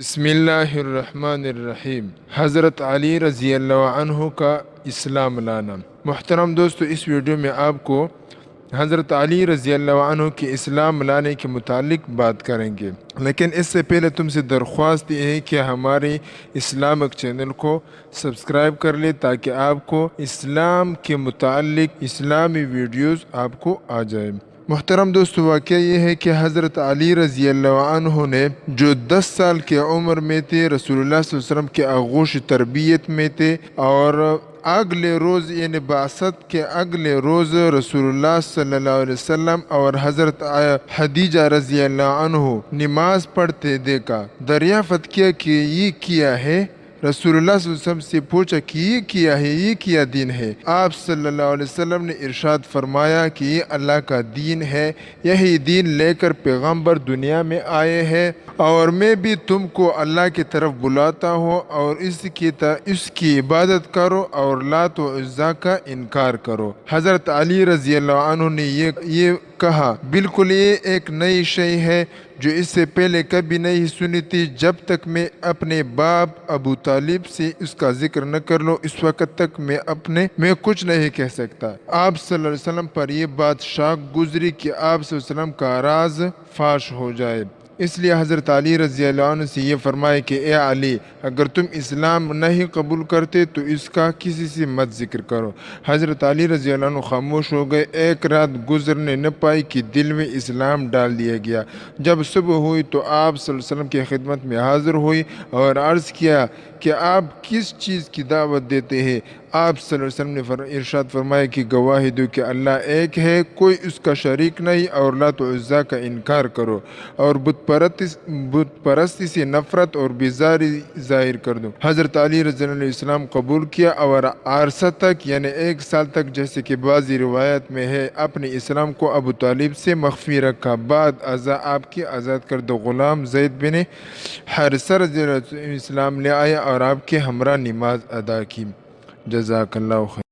بسم اللہ الرحمن الرحیم۔ حضرت علی رضی اللہ عنہ کا اسلام لانا۔ محترم دوستو، اس ویڈیو میں آپ کو حضرت علی رضی اللہ عنہ کے اسلام لانے کے متعلق بات کریں گے، لیکن اس سے پہلے تم سے درخواست یہ ہے کہ ہمارے اسلامک چینل کو سبسکرائب کر لے تاکہ آپ کو اسلام کے متعلق اسلامی ویڈیوز آپ کو آ جائے۔ محترم دوستو، واقعہ یہ ہے کہ حضرت علی رضی اللہ عنہ نے جو 10 سال کی عمر میں تھے، رسول اللہ صلی اللہ علیہ وسلم کے آغوش تربیت میں تھے، اور اگلے روز یعنی بعثت کے اگلے روز رسول اللہ صلی اللہ علیہ وسلم اور حضرت خدیجہ رضی اللہ عنہ نماز پڑھتے دیکھا۔ دریافت کیا کہ یہ کیا ہے؟ رسول اللہ صلی اللہ علیہ وسلم سے پوچھا کہ یہ کیا ہے، یہ کیا دین ہے؟ آپ صلی اللہ علیہ وسلم نے ارشاد فرمایا کہ یہ اللہ کا دین ہے، یہی دین لے کر پیغمبر دنیا میں آئے ہیں، اور میں بھی تم کو اللہ کی طرف بلاتا ہوں، اور اس کی عبادت کرو اور لات و عزا کا انکار کرو۔ حضرت علی رضی اللہ عنہ نے یہ کہا، بالکل یہ ایک نئی شے ہے جو اس سے پہلے کبھی نہیں سنی تھی۔ جب تک میں اپنے باپ ابو طالب سے اس کا ذکر نہ کر لوں، اس وقت تک میں کچھ نہیں کہہ سکتا۔ آپ صلی اللہ علیہ وسلم پر یہ بات شاق گزری کہ آپ صلی اللہ علیہ وسلم کا راز فاش ہو جائے، اس لیے حضرت علی رضی اللہ عنہ سے یہ فرمائے کہ اے علی، اگر تم اسلام نہیں قبول کرتے تو اس کا کسی سے مت ذکر کرو۔ حضرت علی رضی اللہ عنہ خاموش ہو گئے۔ ایک رات گزرنے نہ پائی کہ دل میں اسلام ڈال دیا گیا۔ جب صبح ہوئی تو آپ صلی اللہ علیہ وسلم کی خدمت میں حاضر ہوئی اور عرض کیا کہ آپ کس چیز کی دعوت دیتے ہیں؟ آپ صلی اللہ علیہ وسلم نے ارشاد فرمایا کہ گواہی دو کہ اللہ ایک ہے، کوئی اس کا شریک نہیں، اور لات و عزا کا انکار کرو، اور بت پرستی سے نفرت اور بیزاری ظاہر کر دو۔ حضرت علی رضی اللہ عنہ نے اسلام قبول کیا اور عرصہ تک یعنی 1 سال تک، جیسے کہ بعضی روایت میں ہے، اپنے اسلام کو ابو طالب سے مخفی رکھا۔ بعد ازاں آپ کی آزاد کردہ غلام زید بن حارثہ رضی اللہ عنہ اسلام لے آیا اور آپ کے ہمراہ نماز ادا کی۔ جزاک اللہ خیر۔